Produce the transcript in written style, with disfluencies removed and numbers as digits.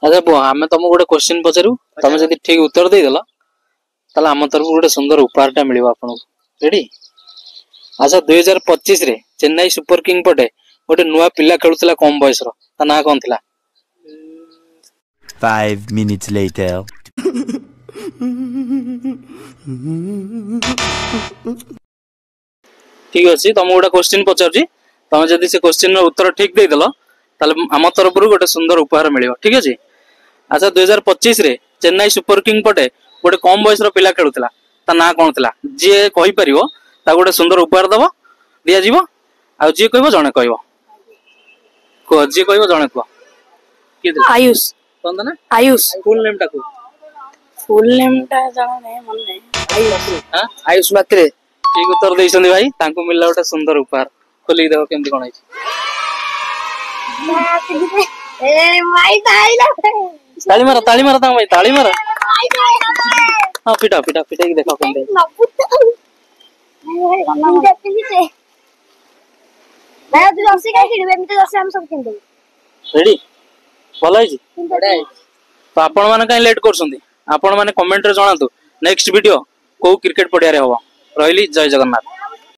अच्छा पुआ आम तुमको गोटे क्वेश्चन पचारू तुम जब ठीक उत्तर देदेल ताल आम तरफ गोटे सुंदर उपहारटा मिल आपको रेडी। अच्छा 2025 रे चेन्नई सुपर किंग पटे गोटे नुआ पिला खेलुला कम बयस ना कौन थिला? 5 minutes later. ठीक अच्छे तुम गोटे क्वेश्चन पचार तुम जब से क्वेश्चन उत्तर ठीक देदेल ताल आम तरफ गोटे सुंदर उपहार मिल ठीक अच्छे। अच्छा 2025 रे चेन्नई सुपर किंग पटे गोटे कम बयस पिला खेलुला ना कौन थिला? जी कही पार गोटे सुंदर उपहार दब दिज्व आ जी कह जड़े कह कह जी कह जड़े कह आयुष कौन ना आयुष फुल नेम टा को फुल नेम टा जाना नहीं मन नहीं आयुष हां आयुष मात्रे ठीक उत्तर देइछन भाई तांको मिलला गोटे सुंदर उपहार खोली देखो केमती कोन आइछ ए माई ताईला ताली मार ता भाई ताली मार हां पिटा पिटा पिटा के देखो केमती मैं तो जर्सी का खेलबे एमते जर्सी हम सब खेल देबे रेडी भलो आइछ तो आपण माने काई लेट करसुंदी आपण माने कमेंट रे जणातु नेक्स्ट वीडियो को क्रिकेट पडिया रे होबो रहिली जय जगन्नाथ।